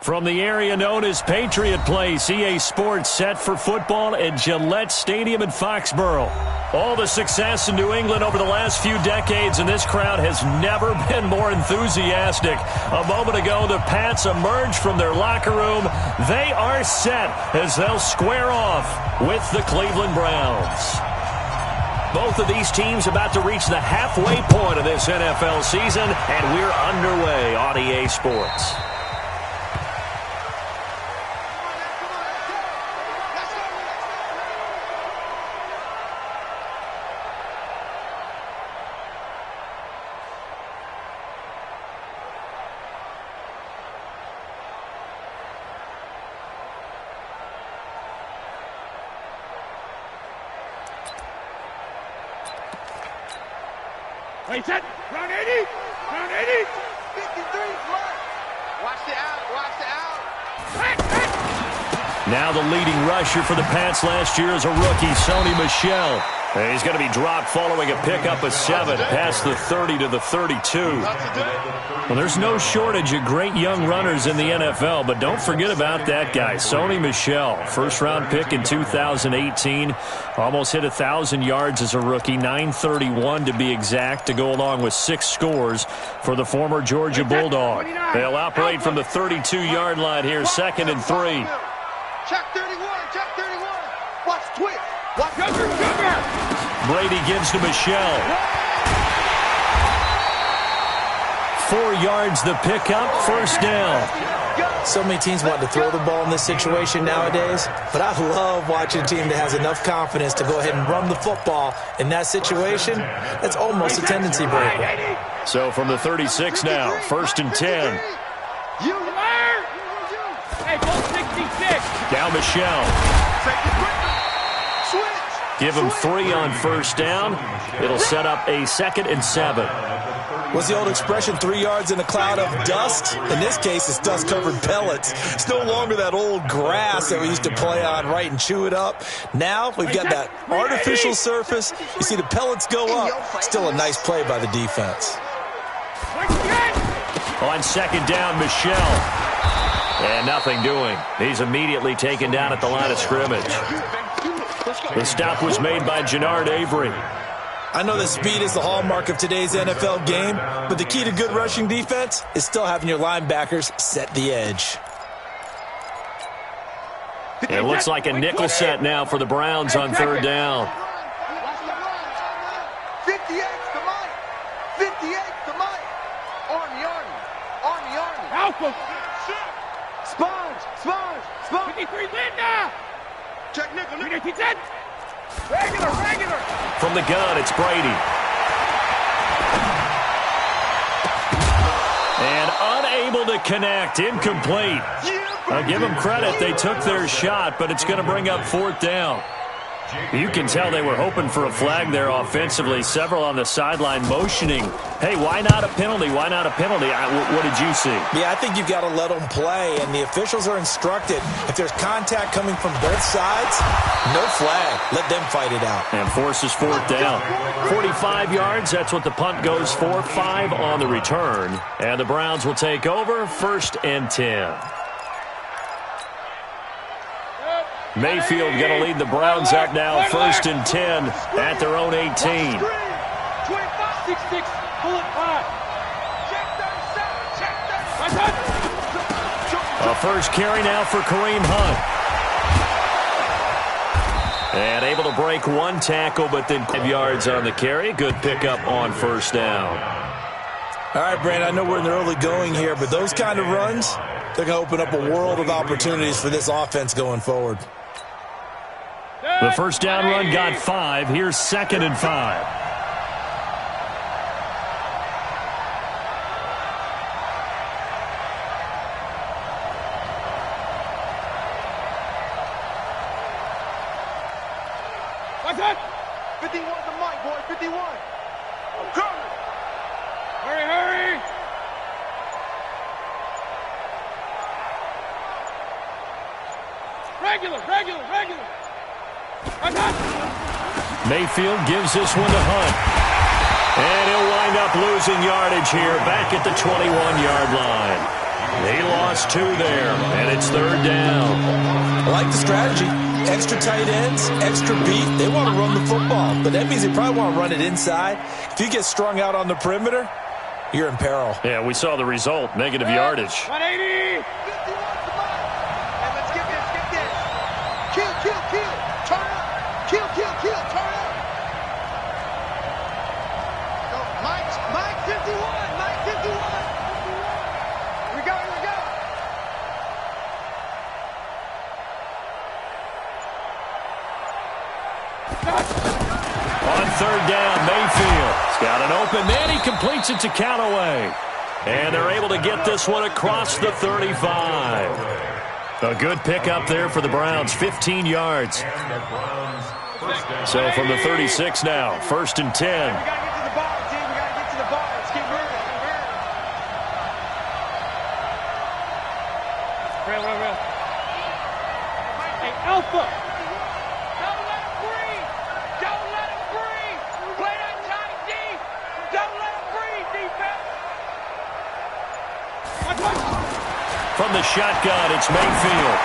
From the area known as Patriot Place, EA Sports set for football at Gillette Stadium in Foxborough. All the success in New England over the last few decades, and this crowd has never been more enthusiastic. A moment ago, the Pats emerged from their locker room. They are set as they'll square off with the Cleveland Browns. Both of these teams about to reach the halfway point of this NFL season, and we're underway on EA Sports. Wait, set. Round 80. Round 80. 53. Watch the out. Now the leading rusher for the Pats last year is a rookie, Sony Michel. He's going to be dropped following a pickup of 7 past the 30 to the 32. Well, there's no shortage of great young runners in the NFL, but don't forget about that guy, Sony Michel. First-round pick in 2018. Almost hit 1,000 yards as a rookie, 931 to be exact, to go along with 6 scores for the former Georgia Bulldog. They'll operate from the 32-yard line here, 2nd and 3. Check 31. Watch twist. Watch sugar. Brady gives to Michel. 4 yards the pickup, first down. So many teams want to throw the ball in this situation nowadays, but I love watching a team that has enough confidence to go ahead and run the football. In that situation, that's almost a tendency breaker. So from the 36 now, 1st and 10. Hey, goal 66. Now Michel. Give him 3 on first down. It'll set up a 2nd and 7. What's the old expression, 3 yards in a cloud of dust? In this case, it's dust-covered pellets. It's no longer that old grass that we used to play on, right, and chew it up. Now we've got that artificial surface. You see the pellets go up. Still a nice play by the defense. On 2nd down, Michel. And nothing doing. He's immediately taken down at the line of scrimmage. The stop was made by Jannard Avery. I know that speed is the hallmark of today's NFL game, but the key to good rushing defense is still having your linebackers set the edge. It looks like a nickel set now for the Browns on 3rd down. 58 to Mike. 58 to Mike. Army. Alpha. Sponge. 53 Linda. Check nickel. Regular. From the gun, it's Brady. And unable to connect, incomplete. I'll give them credit, they took their shot, but it's going to bring up 4th down. You can tell they were hoping for a flag there offensively. Several on the sideline motioning. Hey, why not a penalty? What did you see? Yeah, I think you've got to let them play, and the officials are instructed. If there's contact coming from both sides, no flag. Let them fight it out. And forces 4th down. 45 yards, that's what the punt goes for. 5 on the return. And the Browns will take over, 1st and 10. Mayfield going to lead the Browns up now, 1st and 10 at their own 18. 25, 6, pull it 5. A first carry now for Kareem Hunt. And able to break 1 tackle, but then 5 yards on the carry. Good pickup on 1st down. All right, Brandon, I know we're in the early going here, but those kind of runs, they're going to open up a world of opportunities for this offense going forward. The first down run got 5. Here's 2nd and 5. What's that? 51 to Mike, boy. 51. I'm coming. Hurry. Regular. Mayfield gives this one to Hunt. And losing yardage here back at the 21-yard line. He lost 2 there, and it's 3rd down. I like the strategy. Extra tight ends, extra beat. They want to run the football, but that means they probably want to run it inside. If you get strung out on the perimeter, you're in peril. Yeah, we saw the result, negative yardage. 180. 51 to Mike. And let's get this. Kill. Turn up. Kill. Turn up. So Mike 51. Mike 51. Here we go. On 3rd down, Mayfield's got an open man. He completes it to Callaway. And they're able to get this one across the 35. A good pickup there for the Browns, 15 yards. So from the 36 now, 1st and 10. We got to get to the ball, team. We got to get to the ball. Let's keep moving. Real. Hey, Alpha. From the shotgun, it's Mayfield.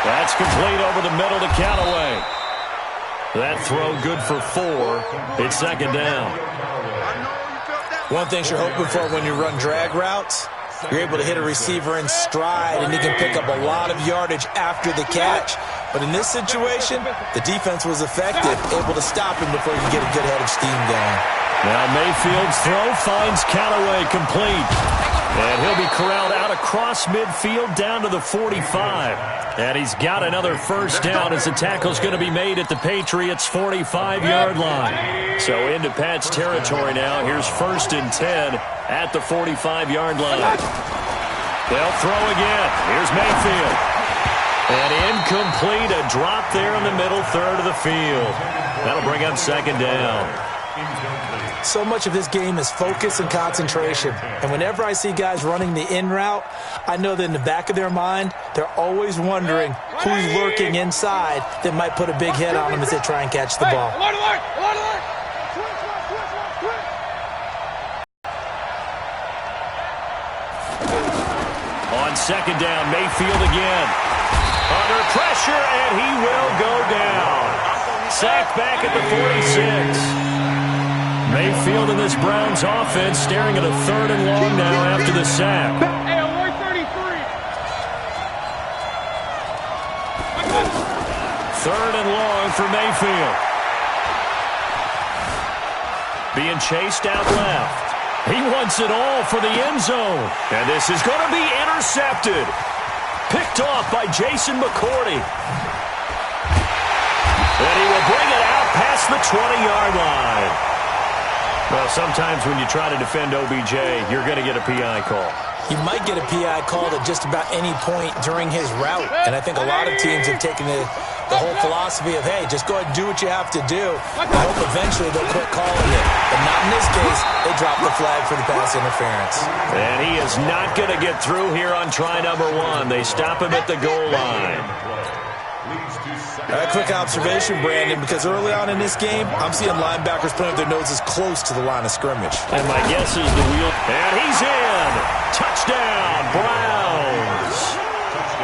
That's complete over the middle to Callaway. That throw good for 4. It's 2nd down. One thing you're hoping for when you run drag routes, you're able to hit a receiver in stride, and he can pick up a lot of yardage after the catch. But in this situation, the defense was effective, able to stop him before you get a good head of steam going. Now Mayfield's throw finds Callaway complete. And he'll be corralled out across midfield down to the 45. And he's got another 1st down as the tackle's going to be made at the Patriots' 45-yard line. So into Pat's territory now. Here's 1st and 10 at the 45-yard line. They'll throw again. Here's Mayfield. And incomplete, a drop there in the middle third of the field. That'll bring up 2nd down. So much of this game is focus and concentration. And whenever I see guys running the in route, I know that in the back of their mind, they're always wondering who's lurking inside that might put a big hit on them as they try and catch the ball. Alert. On 2nd down, Mayfield again. Under pressure, and he will go down. Sacked back at the 46. Mayfield in this Browns offense staring at a 3rd and long now after the sack. Hey, 133. 3rd and long for Mayfield. Being chased out left. He wants it all for the end zone. And this is going to be intercepted. Picked off by Jason McCourty. And he will bring it out past the 20-yard line. Well, sometimes when you try to defend OBJ, you're going to get a PI call. You might get a PI called at just about any point during his route. And I think a lot of teams have taken the whole philosophy of, hey, just go ahead and do what you have to do. I hope eventually they'll quit calling it. But not in this case. They drop the flag for the pass interference. And he is not going to get through here on try number 1. They stop him at the goal line. A quick observation, Brandon, because early on in this game, I'm seeing linebackers putting their noses close to the line of scrimmage. And my guess is the wheel. And he's in. Touchdown, Browns.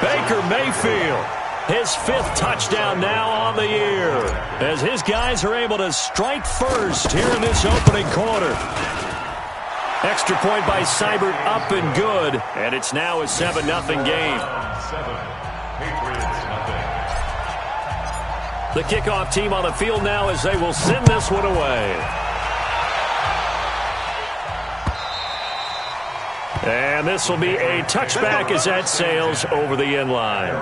Baker Mayfield, his 5th touchdown now on the year, as his guys are able to strike first here in this opening quarter. Extra point by Seibert, up and good. And it's now a 7-0 game. The kickoff team on the field now as they will send this one away. And this will be a touchback as that sails over the end line.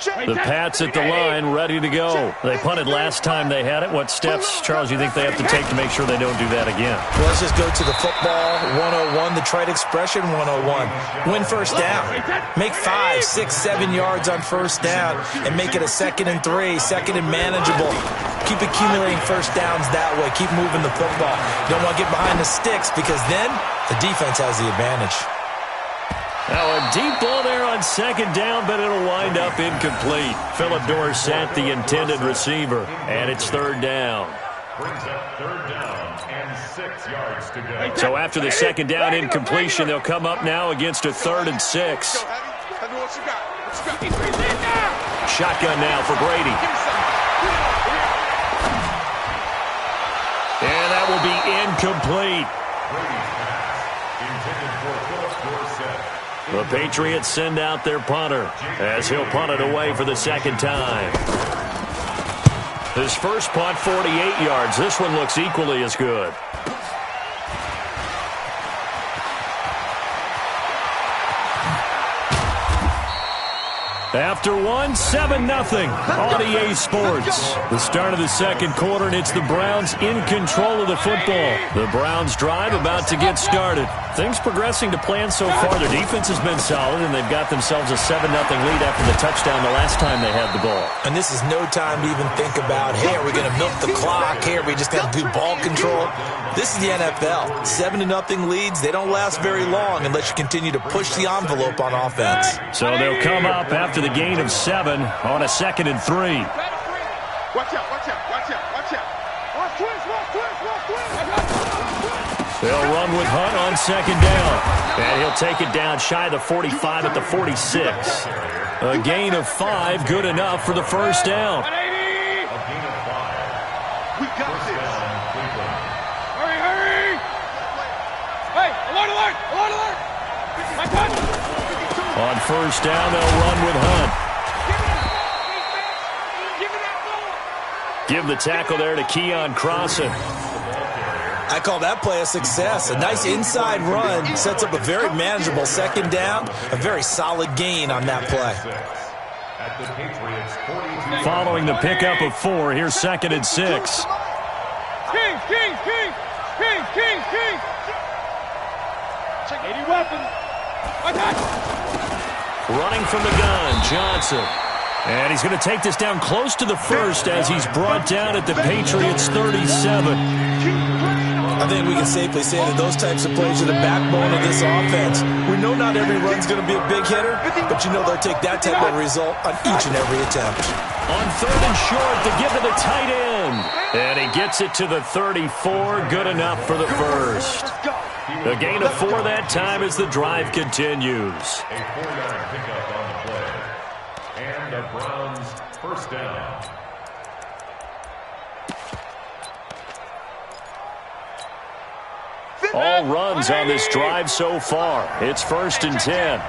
The Pats at the line, ready to go. They punted last time they had it. What steps, Charles, you think they have to take to make sure they don't do that again? Well, let's just go to the football 101, the trade expression 101. Win 1st down. Make 5, 6, 7 yards on 1st down and make it a 2nd and 3, 2nd and manageable. Keep accumulating 1st downs that way. Keep moving the football. Don't want to get behind the sticks because then the defense has the advantage. Now a deep ball there on second down, but it'll wind up incomplete. Philip Dorsett, the intended receiver, and it's third down. Brings up third down and 6 yards to go. So after the second down incompletion, they'll come up now against a 3rd and 6. Shotgun now for Brady. And that will be incomplete. The Patriots send out their punter as he'll punt it away for the second time. His first punt, 48 yards. This one looks equally as good. After one, 7-0 on EA Sports. The start of the second quarter, and it's the Browns in control of the football. The Browns drive about to get started. Things progressing to plan so far. Their defense has been solid, and they've got themselves a 7-0 lead after the touchdown the last time they had the ball. And this is no time to even think about, hey, are we going to milk the clock? Hey, are we just going to do ball control? This is the NFL. 7-0 leads, they don't last very long unless you continue to push the envelope on offense. So they'll come up after the gain of 7 on a 2nd and 3. Watch out, watch out, watch out, watch out. Watch twist, watch twist, watch twist. They'll run with Hunt on second down. And he'll take it down shy of the 45 at the 46. A gain of 5, good enough for the first down. We got this. Hurry, hurry. Hey, alert, alert, alert, alert. My touch. On first down, they'll run with Hunt. Give the tackle there to Keon Crossan. I call that play a success. A nice inside run sets up a very manageable second down. A very solid gain on that play. Following the pickup of 4, here's 2nd and 6. Kings, Kings, Kings, Kings, Kings, Kings. Check 80 weapons. Running from the gun, Johnson. And he's going to take this down close to the first as he's brought down at the Patriots' 37. I think we can safely say that those types of plays are the backbone of this offense. We know not every run's going to be a big hitter, but you know they'll take that type of result on each and every attempt. On 3rd and short to give to the tight end. And he gets it to the 34. Good enough for the first. A gain of 4 that time as the drive continues. A 4-yard pickup on the play. And the Browns first down. All runs on this drive so far. It's 1st and 10.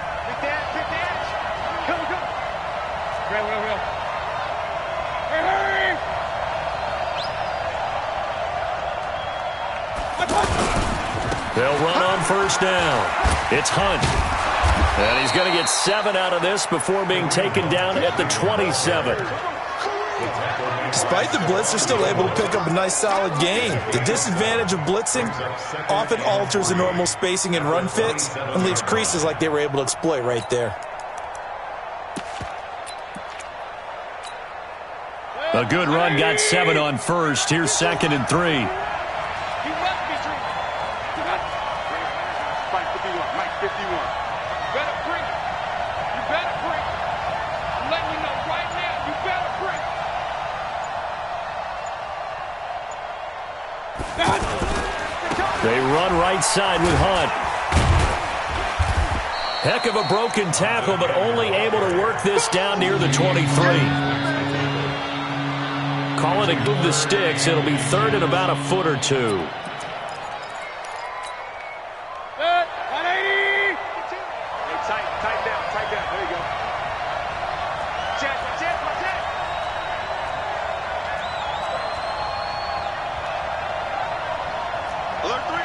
They'll run on first down. It's Hunt. And he's going to get 7 out of this before being taken down at the 27. Despite the blitz, they're still able to pick up a nice solid gain. The disadvantage of blitzing often alters the normal spacing and run fits and leaves creases like they were able to exploit right there. A good run got 7 on first. Here's 2nd and 3. They run right side with Hunt. Heck of a broken tackle, but only able to work this down near the 23. Call it a move the sticks. It'll be 3rd and about a foot or 2. Tight down. There you go. Check. Alert 3.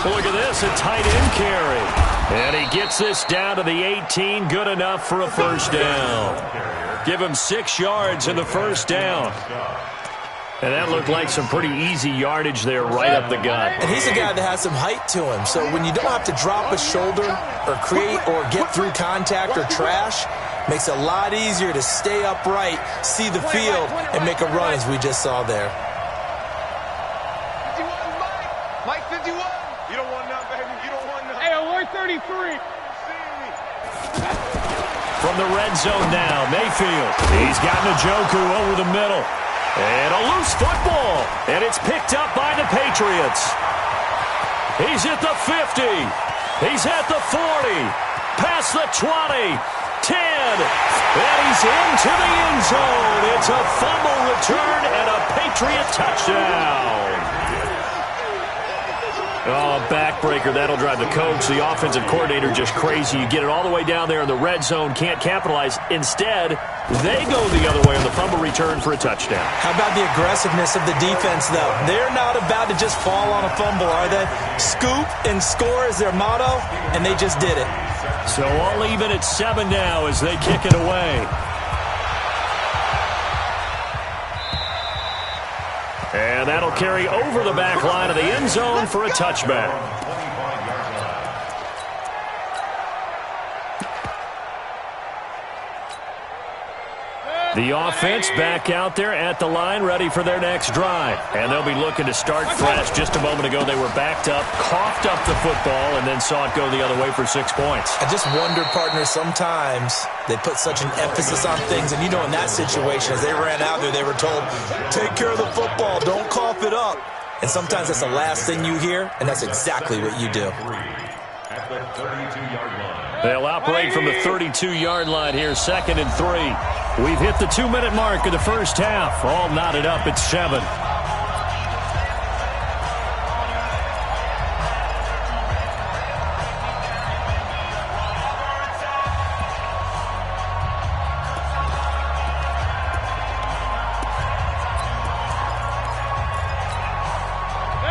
Look at this, a tight end carry. And he gets this down to the 18, good enough for a first down. Give him 6 yards in the first down. And that looked like some pretty easy yardage there right up the gut. And he's a guy that has some height to him. So when you don't have to drop a shoulder or create or get through contact or trash, Makes it a lot easier to stay upright, see the field, and make a run as we just saw there. 51, Mike 51. You don't want none, baby. You don't want none. Hey, alert 33. From the red zone now, Mayfield. He's got Njoku over the middle. And a loose football. And it's picked up by the Patriots. He's at the 50. He's at the 40. Past the 20. 10. And he's into the end zone. It's a fumble return and a Patriot touchdown. Oh, backbreaker. That'll drive the coach, the offensive coordinator, just crazy. You get it all the way down there in the red zone, can't capitalize. Instead, they go the other way on the fumble return for a touchdown. How about the aggressiveness of the defense, though? They're not about to just fall on a fumble, are they? Scoop and score is their motto, and they just did it. So all even at 7 now as they kick it away. And that'll carry over the back line of the end zone for a touchback. The offense back out there at the line, ready for their next drive. And they'll be looking to start fresh. Just a moment ago, they were backed up, coughed up the football, and then saw it go the other way for 6 points. I just wonder, partner, sometimes they put such an emphasis on things. And, you know, in that situation, as they ran out there, they were told, take care of the football, don't cough it up. And sometimes that's the last thing you hear, and that's exactly what you do. At the 32-yard line. They'll operate from the 32-yard line here, 2nd and 3. We've hit the 2-minute mark of the first half. All knotted up at 7.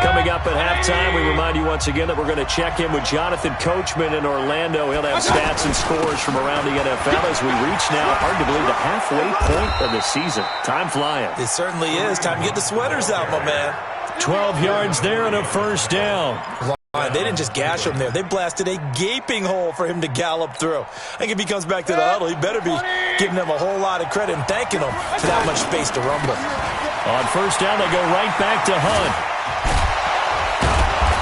Coming up at halftime, we remind you once again that we're going to check in with Jonathan Coachman in Orlando. He'll have stats and scores from around the NFL as we reach now, hard to believe, the halfway point of the season. Time flying. It certainly is. Time to get the sweaters out, my man. 12 yards there and a first down. They didn't just gash him there. They blasted a gaping hole for him to gallop through. I think if he comes back to the huddle, he better be giving them a whole lot of credit and thanking them for that much space to rumble. On first down, they go right back to Hunt.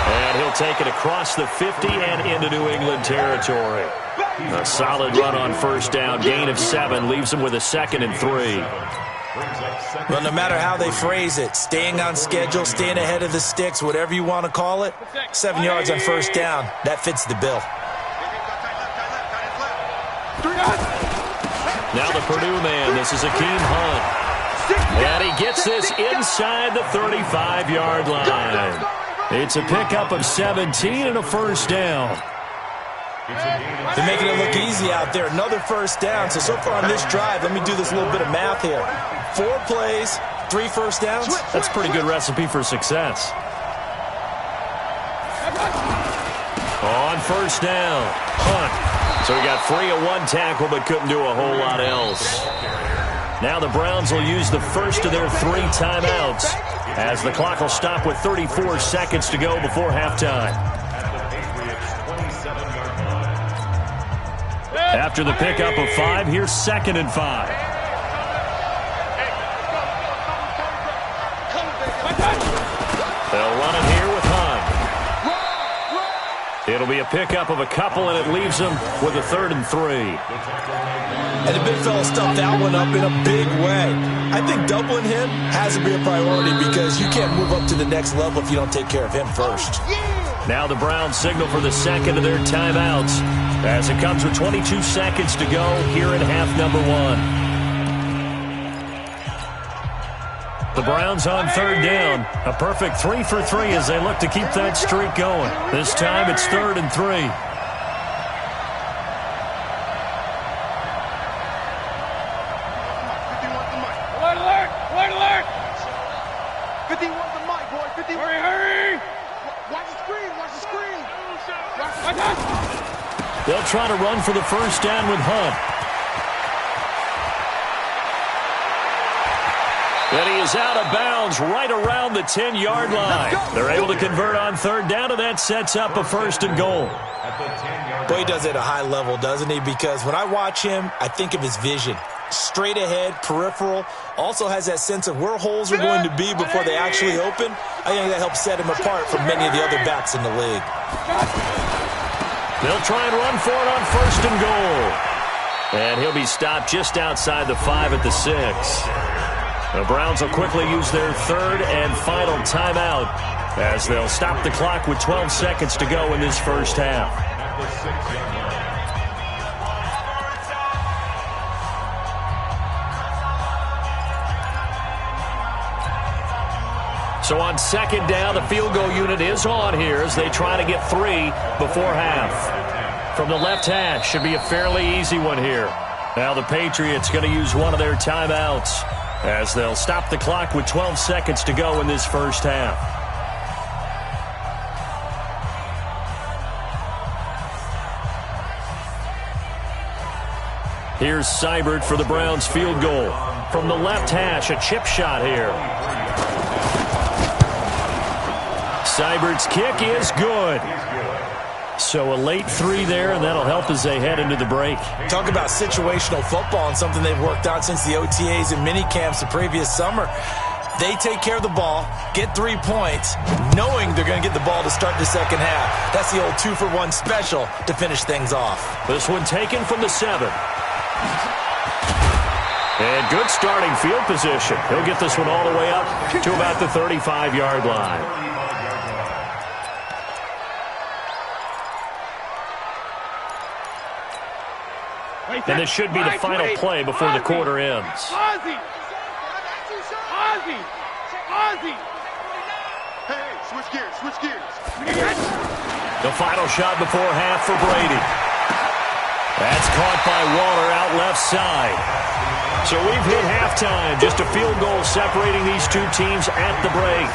And he'll take it across the 50 and into New England territory. A solid run on first down. Gain of 7 leaves them with a 2nd and 3. Well, no matter how they phrase it, staying on schedule, staying ahead of the sticks, whatever you want to call it, 7 yards on first down, that fits the bill. Now the Purdue man, this is Akeem Hunt. And he gets this inside the 35-yard line. It's a pickup of 17 and a first down. They're making it look easy out there. Another first down. So far on this drive, let me do this little bit of math here. 4 plays, 3 first downs. That's a pretty good recipe for success. On first down, Hunt. So he got free of 1 tackle but couldn't do a whole lot else. Now the Browns will use the first of their 3 timeouts as the clock will stop with 34 seconds to go before halftime. After the pickup of 5, here's 2nd and 5. They'll run it here with Hunt. It'll be a pickup of a couple, and it leaves them with a 3rd and 3. And the big fella stuffed that one up in a big way. I think doubling him has to be a priority because you can't move up to the next level if you don't take care of him first. Now the Browns signal for the 2nd of their timeouts as it comes with 22 seconds to go here in half number 1. The Browns on 3rd down. A perfect 3 for 3 as they look to keep that streak going. This time it's 3rd and 3. Alert! Alert! Alert! 51's the mic, boy. 51. Hurry! Hurry! Watch the screen. Watch the screen. They'll try to run for the first down with Hunt. And he is out of bounds right around the 10-yard line. They're able to convert on 3rd down, and that sets up a 1st and goal. At the 10-yard Boy, he does it at a high level, doesn't he? Because when I watch him, I think of his vision. Straight ahead, peripheral. Also has that sense of where holes are going to be before they actually open. I think that helps set him apart from many of the other backs in the league. They'll try and run for it on 1st and goal. And he'll be stopped just outside the 5 at the 6. The Browns will quickly use their 3rd and final timeout as they'll stop the clock with 12 seconds to go in this first half. So on 2nd down, the field goal unit is on here as they try to get 3 before half. From the left hash, should be a fairly easy one here. Now the Patriots going to use one of their timeouts as they'll stop the clock with 12 seconds to go in this first half. Here's Seibert for the Browns field goal. From the left hash, a chip shot here. Seibert's kick is good. So a late 3 there, and that'll help as they head into the break. Talk about situational football and something they've worked on since the OTAs and mini camps the previous summer. They take care of the ball, get 3 points, knowing they're going to get the ball to start the second half. That's the old 2-for-1 special to finish things off. This one taken from the 7. And good starting field position. He'll get this one all the way up to about the 35-yard line. And this should be the final play before the quarter ends. Ozzy! Ozzy! Ozzy! Hey, switch gears, switch gears. The final shot before half for Brady. That's caught by Waller out left side. So we've hit halftime. Just a field goal separating these two teams at the break.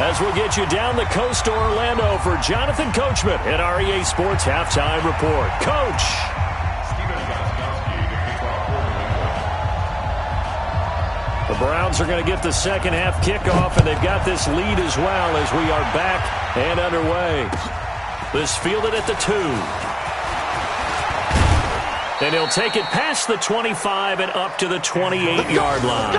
As we'll get you down the coast to Orlando for Jonathan Coachman at our EA Sports Halftime Report. Coach! The Browns are going to get the second half kickoff, and they've got this lead as well as we are back and underway. This fielded at the 2. And he'll take it past the 25 and up to the 28-yard line.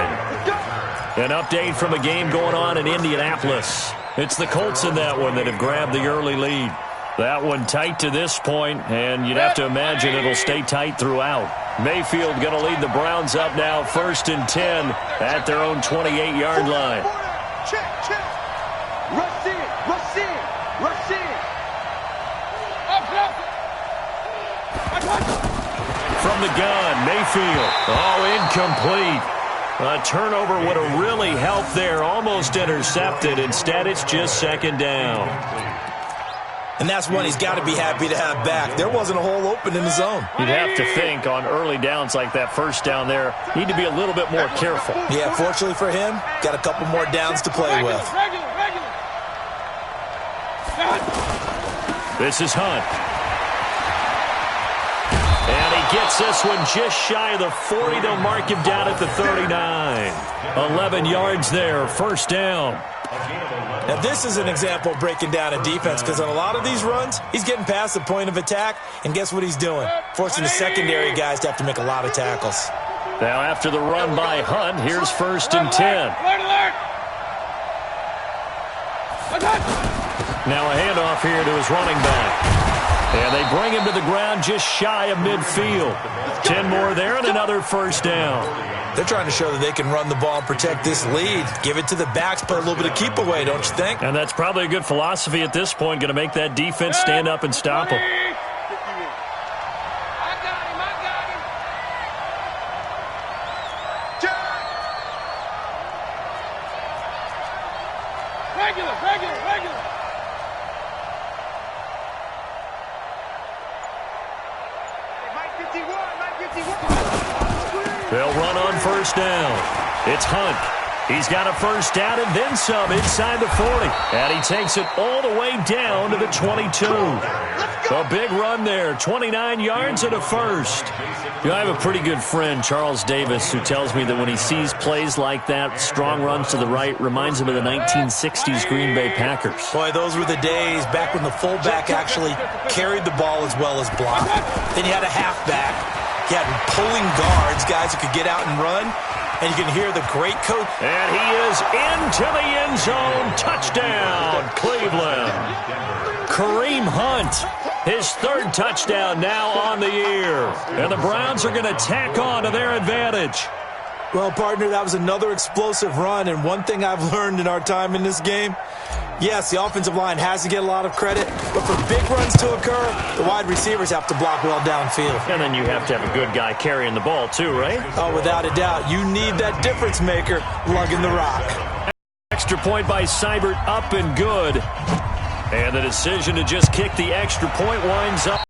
An update from a game going on in Indianapolis. It's the Colts in that one that have grabbed the early lead. That one tight to this point, and you'd have to imagine it'll stay tight throughout. Mayfield going to lead the Browns up now 1st and 10 at their own 28-yard line. Check, check. Rush in, rush in, rush in. From the gun, Mayfield. Oh, incomplete. A turnover would have really helped there. Almost intercepted. Instead, it's just 2nd down. And that's one he's got to be happy to have back. There wasn't a hole open in the zone. You'd have to think on early downs like that 1st down there, need to be a little bit more careful. Yeah, fortunately for him, got a couple more downs to play with. This is Hunt. And he gets this one just shy of the 40. They'll mark him down at the 39. 11 yards there, 1st down. Now, this is an example of breaking down a defense because on a lot of these runs, he's getting past the point of attack, and guess what he's doing? Forcing the secondary guys to have to make a lot of tackles. Now, after the run by Hunt, here's 1st and 10. Now a handoff here to his running back. And they bring him to the ground just shy of midfield. 10 more there and another 1st down. They're trying to show that they can run the ball and protect this lead. Give it to the backs, play a little bit of keep away, don't you think? And that's probably a good philosophy at this point, going to make that defense stand up and stop them. Regular. They'll run on 1st down. It's Hunt. He's got a first down and then some inside the 40. And he takes it all the way down to the 22. A big run there, 29 yards and a first. You know, I have a pretty good friend, Charles Davis, who tells me that when he sees plays like that, strong runs to the right, reminds him of the 1960s Green Bay Packers. Boy, those were the days back when the fullback actually carried the ball as well as blocked. Then you had a halfback. You had pulling guards, guys who could get out and run. And you can hear the great coach. And he is into the end zone. Touchdown, Cleveland. Kareem Hunt, his third touchdown now on the year. And the Browns are going to tack on to their advantage. Well, partner, that was another explosive run. And one thing I've learned in our time in this game, yes, the offensive line has to get a lot of credit, but for big runs to occur, the wide receivers have to block well downfield. And then you have to have a good guy carrying the ball too, right? Oh, without a doubt. You need that difference maker lugging the rock. Extra point by Seibert, up and good. And the decision to just kick the extra point winds up.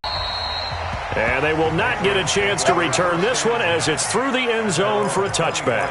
And they will not get a chance to return this one as it's through the end zone for a touchback.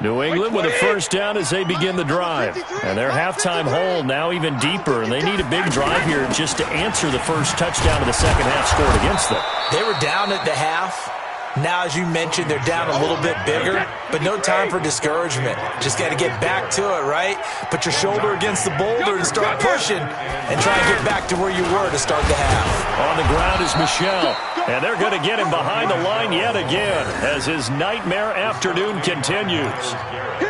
New England with a first down as they begin the drive. And their halftime hole now even deeper. And they need a big drive here just to answer the first touchdown of the second half scored against them. They were down at the half. Now, as you mentioned, they're down a little bit bigger, but no time for discouragement. Just got to get back to it, right? Put your shoulder against the boulder and start pushing and try and get back to where you were to start the half. On the ground is Michel, and they're going to get him behind the line yet again as his nightmare afternoon continues.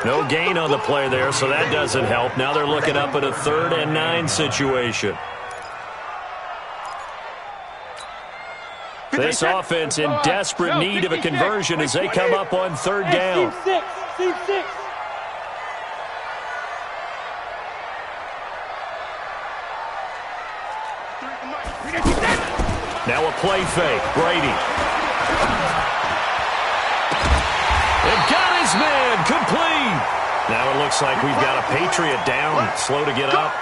No gain on the play there, so that doesn't help. Now they're looking up at a 3rd and 9 situation. This offense in desperate need of a conversion as they come up on 3rd down. Now a play fake. Brady. It got his man. Complete. Now it looks like we've got a Patriot down. Slow to get up.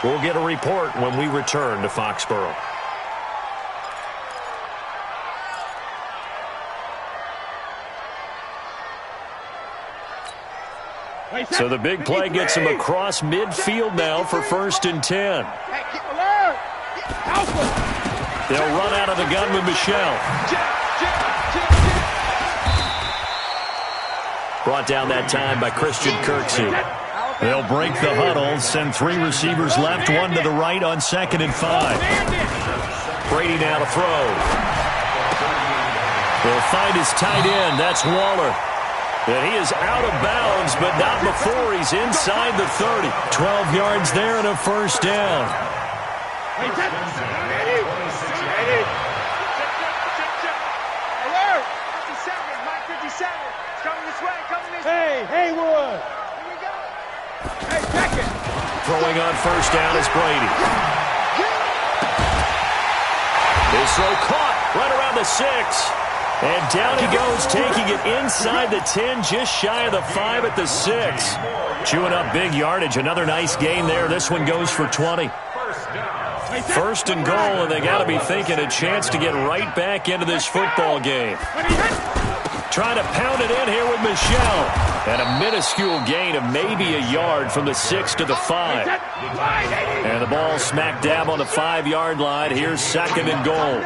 We'll get a report when we return to Foxborough. So the big play gets him across midfield now for 1st and 10. They'll run out of the gun with Michel. Brought down that time by Christian Kirksey. They'll break the huddle, send 3 receivers left, 1 to the right on 2nd and 5. Brady now to throw. They'll find his tight end. That's Waller. And he is out of bounds, but not before he's inside the 30. 12 yards there and a first down. Hey, Haywood. Hey, Beckett. Throwing on first down is Brady. His throw caught right around the 6. And down he goes, taking it inside the 10, just shy of the 5 at the 6. Chewing up big yardage. Another nice gain there. This one goes for 20. 1st and goal, and they got to be thinking a chance to get right back into this football game. Trying to pound it in here with Michel. And a minuscule gain of maybe a yard from the 6 to the 5. And the ball smack dab on the 5-yard line. Here's 2nd and goal.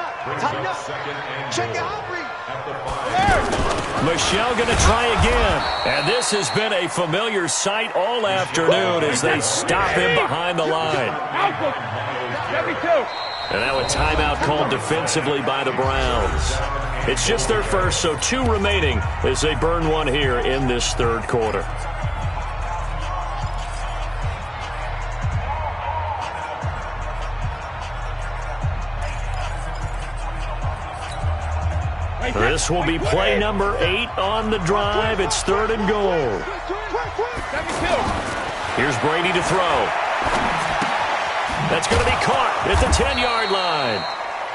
Michel going to try again. And this has been a familiar sight all afternoon as they stop him behind the line. And now a timeout called defensively by the Browns. It's just their first, so 2 remaining as they burn one here in this 3rd quarter. This will be play number 8 on the drive. It's 3rd and goal. Here's Brady to throw. That's going to be caught at the 10-yard line.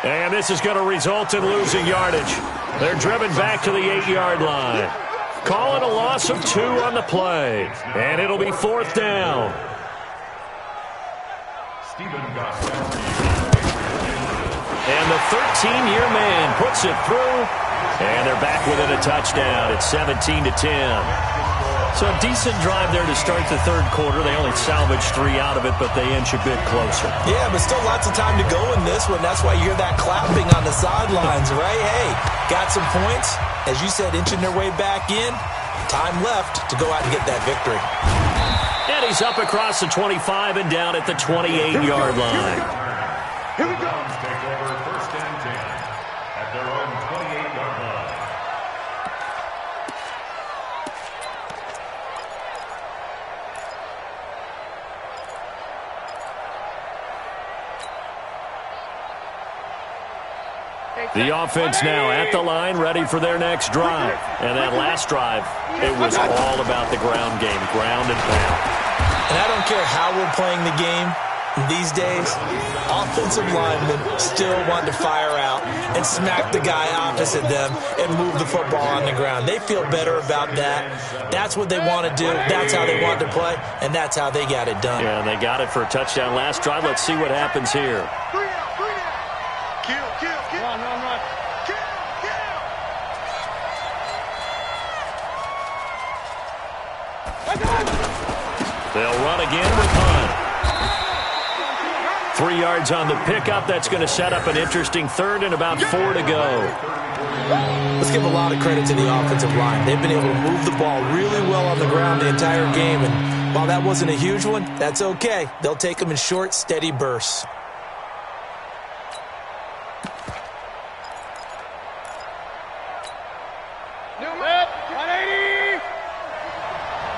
And this is going to result in losing yardage. They're driven back to the 8-yard line. Call it a loss of 2 on the play. And it'll be 4th down. And the 13-year man puts it through, and they're back within a touchdown. It's 17-10. So a decent drive there to start the third quarter. They only salvaged 3 out of it, but they inch a bit closer. Yeah, but still lots of time to go in this one. That's why you hear that clapping on the sidelines, right? Hey, got some points. As you said, inching their way back in. Time left to go out and get that victory. And he's up across the 25 and down at the 28-yard line. Here we go. Take over first and 10 at their own 28-yard line. The offense now at the line, ready for their next drive. And that last drive, it was all about the ground game, ground and pound. And I don't care how we're playing the game these days, offensive linemen still want to fire out and smack the guy opposite them and move the football on the ground. They feel better about that. That's what they want to do. That's how they want to play, and that's how they got it done. Yeah, and they got it for a touchdown last drive. Let's see what happens here. They'll run again with Hunt. 3 yards on the pickup. That's going to set up an interesting third and about 4 to go. Let's give a lot of credit to the offensive line. They've been able to move the ball really well on the ground the entire game. And while that wasn't a huge one, that's okay. They'll take them in short, steady bursts.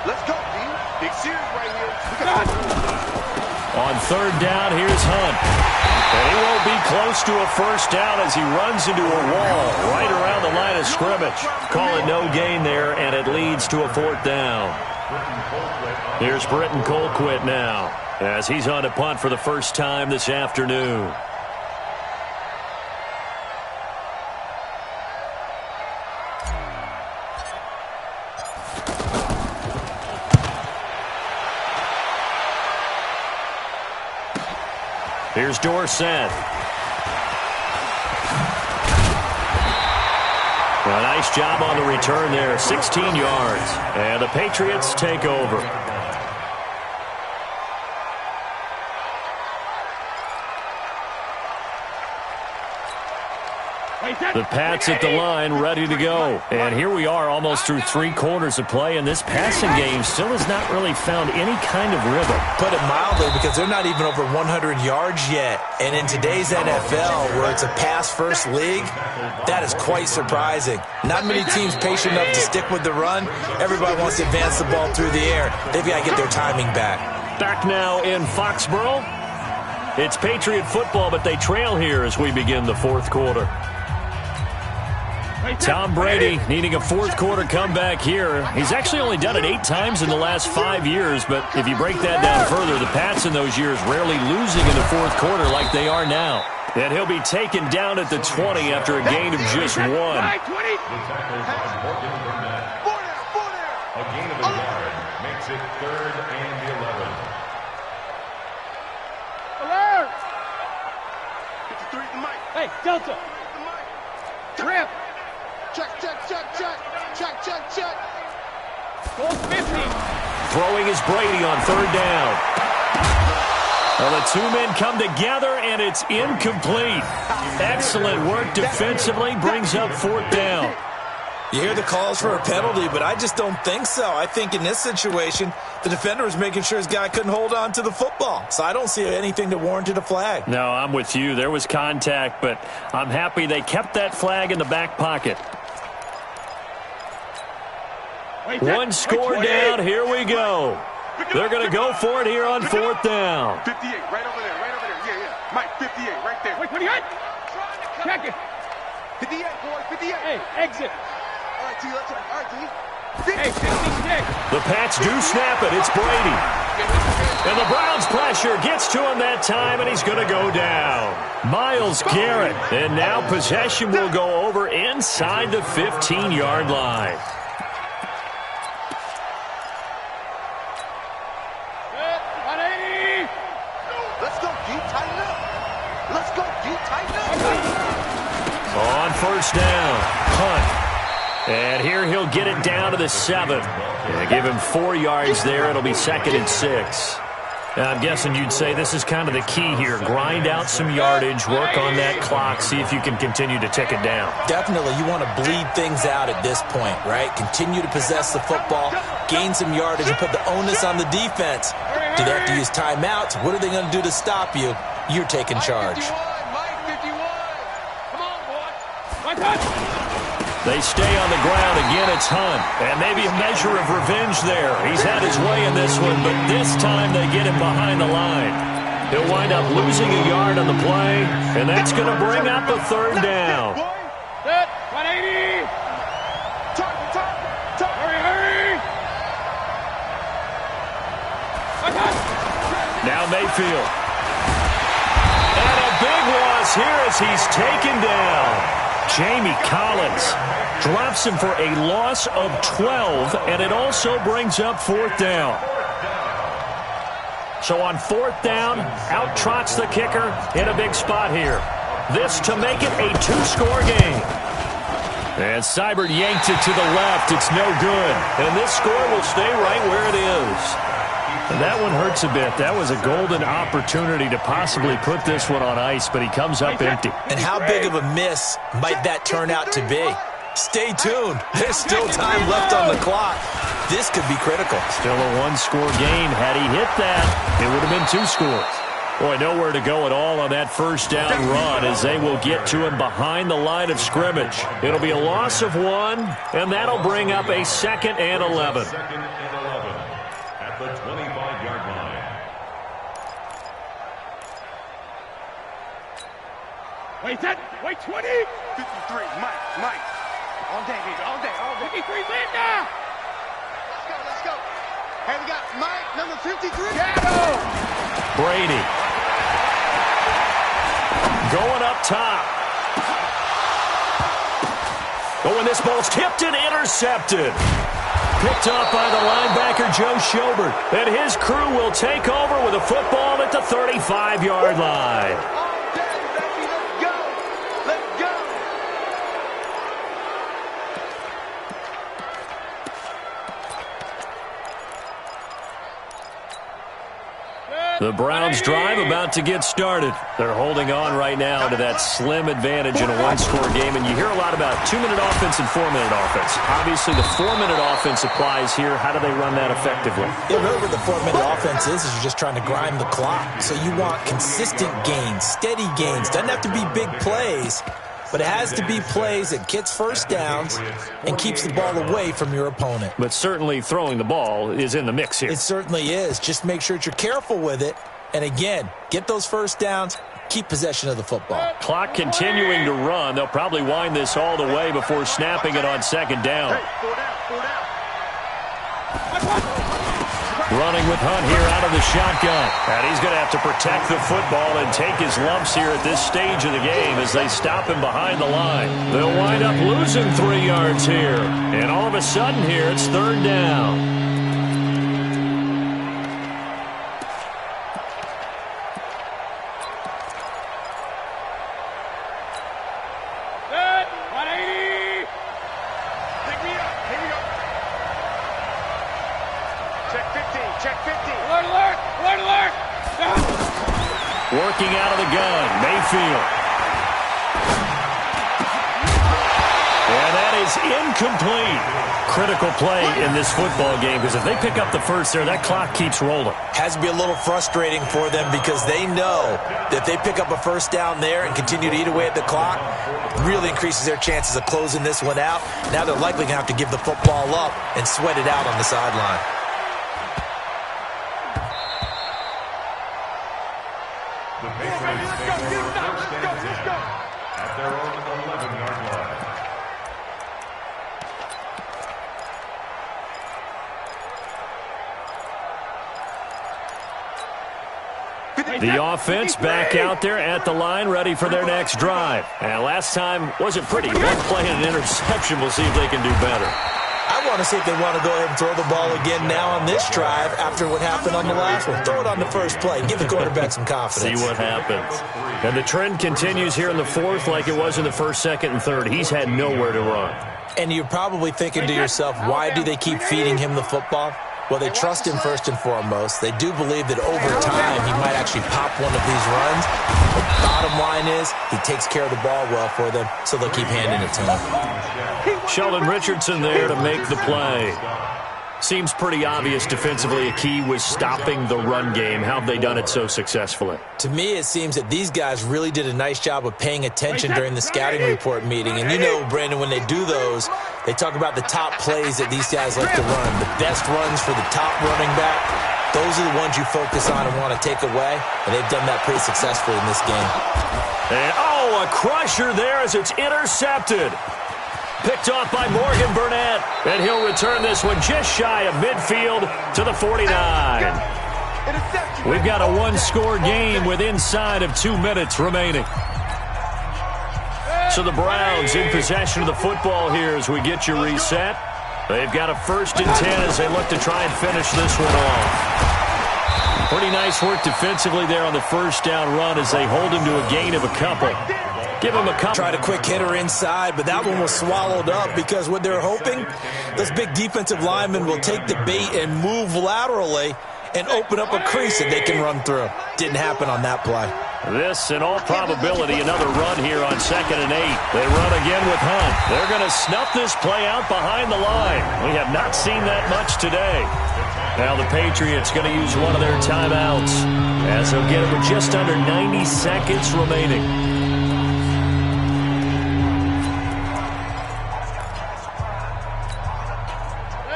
Let's go, D. Big series right here. On third down, here's Hunt. And he won't be close to a first down as he runs into a wall right around the line of scrimmage. Call it no gain there, and it leads to a 4th down. Here's Britton Colquitt now as he's on to punt for the first time this afternoon. Here's Dorsett. A nice job on the return there, 16 yards. And the Patriots take over. The Pats at the line, ready to go. And here we are almost through 3 quarters of play, and this passing game still has not really found any kind of rhythm. Put it mildly, because they're not even over 100 yards yet. And in today's NFL, where it's a pass-first league, that is quite surprising. Not many teams patient enough to stick with the run. Everybody wants to advance the ball through the air. They've got to get their timing back. Back now in Foxborough. It's Patriot football, but they trail here as we begin the 4th quarter. Tom Brady needing a 4th quarter comeback here. He's actually only done it 8 times in the last 5 years, but if you break that down further, the Pats in those years rarely losing in the 4th quarter like they are now. And he'll be taken down at the 20 after a gain of just 1. A gain of a yard makes it 3rd and 11. Alert! 53 the mic. Hey, Delta. The mic. Trip. Check, check, check, check. Check, check, check. Goal 50. Throwing is Brady on 3rd down. Well, the 2 men come together, and it's incomplete. Excellent work defensively, brings up 4th down. You hear the calls for a penalty, but I just don't think so. I think in this situation, the defender was making sure his guy couldn't hold on to the football. So I don't see anything that warranted a flag. No, I'm with you. There was contact, but I'm happy they kept that flag in the back pocket. 1 score down. Here we go. They're going to go for it here on 4th down. 58, right over there, right over there. Yeah, yeah. Mike, 58, right there. Wait, 28. Check it. 58, boy, 58. Hey, exit. All right, T, let's try. All right, T. Hey, 56. The Pats do snap it. It's Brady. And the Browns pressure gets to him that time, and he's going to go down. Myles Garrett. And now possession will go over inside the 15-yard line. Let's go, G. On first down, punt. And here he'll get it down to the 7. Give him 4 yards there. It'll be 2nd and 6. Now, I'm guessing you'd say this is kind of the key here. Grind out some yardage, work on that clock, see if you can continue to tick it down. Definitely. You want to bleed things out at this point, right? Continue to possess the football, gain some yardage, and put the onus on the defense. Do they have to use timeouts? What are they going to do to stop you? You're taking charge. They stay on the ground. Again, it's Hunt. And maybe a measure of revenge there. He's had his way in this one, but this time they get him behind the line. He'll wind up losing a yard on the play, and that's going to bring up a 3rd down. Set, 180. Hurry. Now Mayfield. And a big loss here as he's taken down. Jamie Collins drops him for a loss of 12, and it also brings up 4th down. So on 4th down, out trots the kicker in a big spot here. This to make it a 2-score game. And Seibert yanked it to the left. It's no good. And this score will stay right where it is. And that one hurts a bit. That was a golden opportunity to possibly put this one on ice, but he comes up empty. And how big of a miss might that turn out to be? Stay tuned. There's still time left on the clock. This could be critical. Still a 1-score game. Had he hit that, it would have been 2 scores. Boy, nowhere to go at all on that first down run as they will get to him behind the line of scrimmage. It'll be a loss of 1, and that'll bring up a 2nd and 11. At the 25-yard line. Wait, set. Wait, 20. 53, Mike. All day, baby, all day. 53, Linda. Let's go. Hey, we got Mike, number 53. Shadow. Brady. Going up top. Oh, and this ball's tipped and intercepted. Picked up by the linebacker, Joe Schobert. And his crew will take over with a football at the 35-yard line. All day, baby, let's go. Let's go. The Browns drive about to get started. They're holding on right now to that slim advantage in a 1-score game. And you hear a lot about 2-minute offense and 4-minute offense. Obviously, the 4-minute offense applies here. How do they run that effectively? Yeah, really what the 4-minute offense is you're just trying to grind the clock. So you want consistent gains, steady gains. Doesn't have to be big plays, but it has to be plays that gets first downs and keeps the ball away from your opponent. But certainly throwing the ball is in the mix here. It certainly is. Just make sure that you're careful with it. And again, get those first downs, keep possession of the football. Clock continuing to run. They'll probably wind this all the way before snapping it on 2nd down. Hey, 4 down. Running with Hunt here out of the shotgun. And he's going to have to protect the football and take his lumps here at this stage of the game as they stop him behind the line. They'll wind up losing 3 yards here. And all of a sudden here, it's 3rd down. Set, 180. Pick me up. Here we go. Check 50. Check 50. Alert. Working out of the gun, Mayfield. And that is incomplete. Critical play in this football game because if they pick up the first there, that clock keeps rolling. Has to be a little frustrating for them because they know that if they pick up a first down there and continue to eat away at the clock, really increases their chances of closing this one out. Now they're likely going to have to give the football up and sweat it out on the sideline. The Patriots take over first and 10 at their own 11-yard line. The offense back out there at the line, ready for their next drive. And last time wasn't pretty. One play and an interception. We'll see if they can do better. I want to see if they want to go ahead and throw the ball again now on this drive after what happened on the last one. Throw it on the first play. Give the quarterback some confidence. See what happens. And the trend continues here in the fourth like it was in the first, second, and third. He's had nowhere to run. And you're probably thinking to yourself, why do they keep feeding him the football? Well, they trust him first and foremost. They do believe that over time he might actually pop one of these runs. The bottom line is he takes care of the ball well for them, so they'll keep handing it to him. Sheldon Richardson there to make the play. Seems pretty obvious defensively a key was stopping the run game. How have they done it so successfully? To me, it seems that these guys really did a nice job of paying attention during the scouting report meeting. And you know, Brandon, when they do those, they talk about the top plays that these guys like to run. The best runs for the top running back, those are the ones you focus on and want to take away. And they've done that pretty successfully in this game. And, a crusher there as it's intercepted. Picked off by Morgan Burnett. And he'll return this one just shy of midfield to the 49. We've got a one-score game with inside of 2 minutes remaining. So the Browns in possession of the football here as we get you reset. They've got a 1st and 10 as they look to try and finish this one off. Pretty nice work defensively there on the first down run as they hold him to a gain of a couple. Give him a couple. Tried a quick hitter inside, but that one was swallowed up because what they're hoping, those big defensive linemen will take the bait and move laterally and open up a crease that they can run through. Didn't happen on that play. This, in all probability, another run here on 2nd and 8. They run again with Hunt. They're going to snuff this play out behind the line. We have not seen that much today. Now the Patriots going to use one of their timeouts as they'll get it with just under 90 seconds remaining.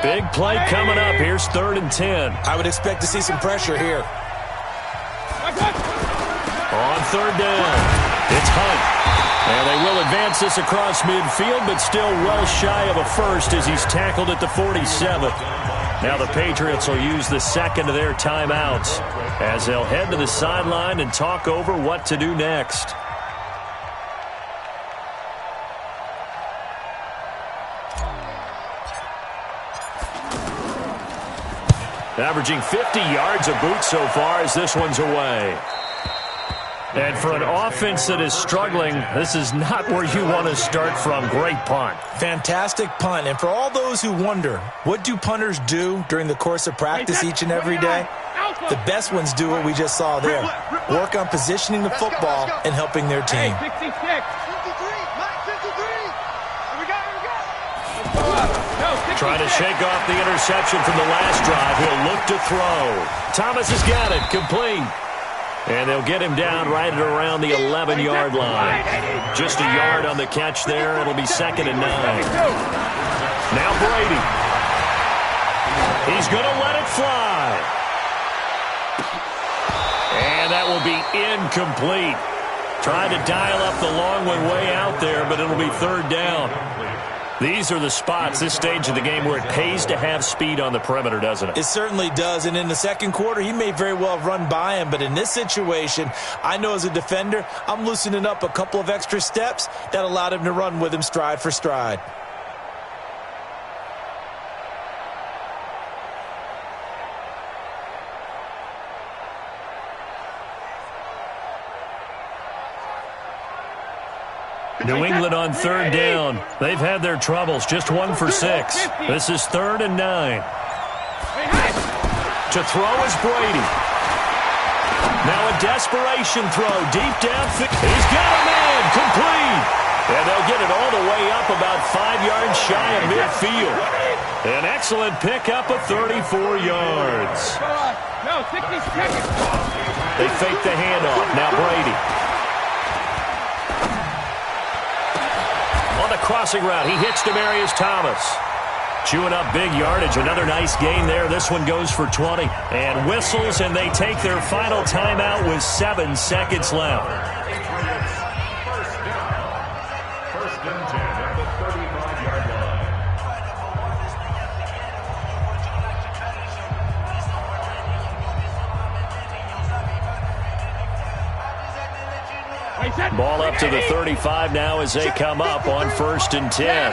Big play coming up. Here's 3rd and 10. I would expect to see some pressure here. On 3rd down, it's Hunt. And they will advance this across midfield, but still well shy of a first as he's tackled at the 47. Now the Patriots will use the second of their timeouts as they'll head to the sideline and talk over what to do next. Averaging 50 yards a boot so far as this one's away. And for an offense that is struggling, this is not where you want to start from. Great punt. Fantastic punt. And for all those who wonder, what do punters do during the course of practice each and every day? The best ones do what we just saw there. Work on positioning the football and helping their team. Trying to shake off the interception from the last drive. He'll look to throw. Thomas has got it. Complete. And they'll get him down right at around the 11-yard line. Just a yard on the catch there. It'll be 2nd and 9. Now Brady. He's going to let it fly. And that will be incomplete. Trying to dial up the long one way out there, but it'll be 3rd down. These are the spots, this stage of the game, where it pays to have speed on the perimeter, doesn't it? It certainly does, and in the second quarter, he may very well run by him, but in this situation, I know as a defender, I'm loosening up a couple of extra steps that allowed him to run with him stride for stride. New England on 3rd down. They've had their troubles. Just 1 for 6. This is 3rd and 9. To throw is Brady. Now a desperation throw. Deep down. He's got a man. Complete. And they'll get it all the way up about 5 yards shy of midfield. An excellent pickup of 34 yards. No, 60 seconds. They fake the handoff. Now Brady. On the crossing route, he hits Demaryius Thomas. Chewing up big yardage. Another nice gain there. This one goes for 20. And whistles, and they take their final timeout with 7 seconds left. First and 10 at the 35-yard line. Ball up to the 35 now as they come up on 1st and 10.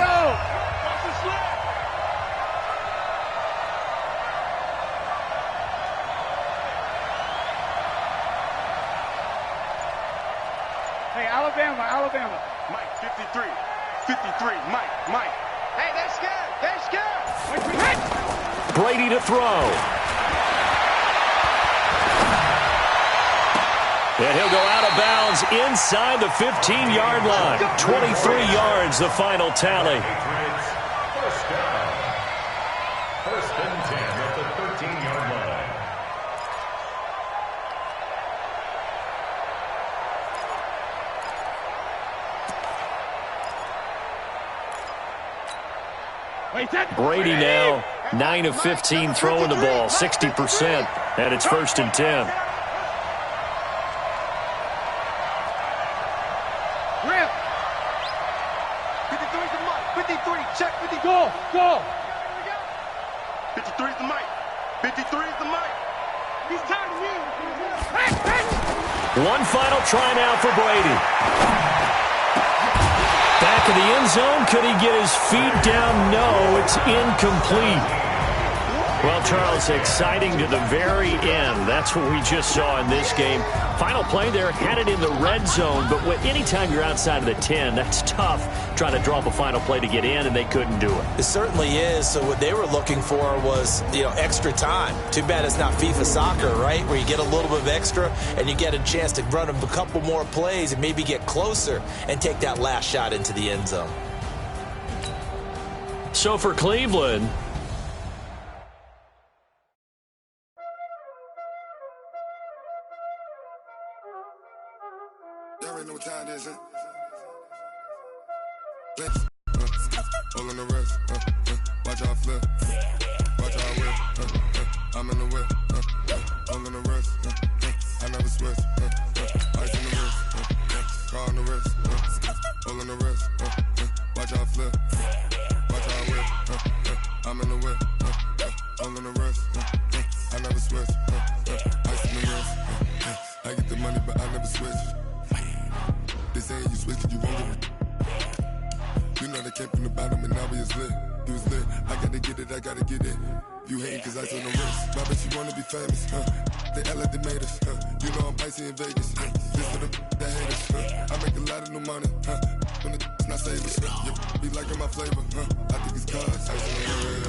Hey, Alabama, Alabama. Mike, 53. 53. Mike. Hey, they're scared. They're scared. Brady to throw. And he'll go out of bounds inside the 15-yard line. 23 yards, the final tally. First down. First and 10 at the 13-yard line. Brady now 9 of 15 throwing the ball, 60%, and it's first and 10. Rip. 53 is the Mike. 53. Check 53. Go. 53 is the Mike. 53 is the Mike. He's tired of you. One final try now for Brady. Back in the end zone. Could he get his feet down? No, it's incomplete. Well, Charles, exciting to the very end. That's what we just saw in this game. Final play there, had it in the red zone, but anytime you're outside of the 10, that's tough trying to draw up a final play to get in, and they couldn't do it. It certainly is. So what they were looking for was, extra time. Too bad it's not FIFA soccer, right, where you get a little bit of extra and you get a chance to run a couple more plays and maybe get closer and take that last shot into the end zone. So for Cleveland, Y'all already know what time it is, huh? All on the wrist, watch out flip, watch out whip, I'm in the whip, all on the wrist, I never switch, ice in the wrist, car on the wrist, all on the wrist, watch out flip, watch out whip, I'm in the whip, all on the wrist, I never switch, ice in the wrist, I get the money but I never switch. They saying you switch it, you won't get it. You know they came from the bottom and now we is lit. You was lit, I gotta get it, I gotta get it. You hating cause I on the wrist. My bitch, you wanna be famous, They act like they made us, You know I'm icy in Vegas, This for the that hate us, I make a lot of new money, When it's not savers, be liking my flavor, I think it's cause ice on the wrist.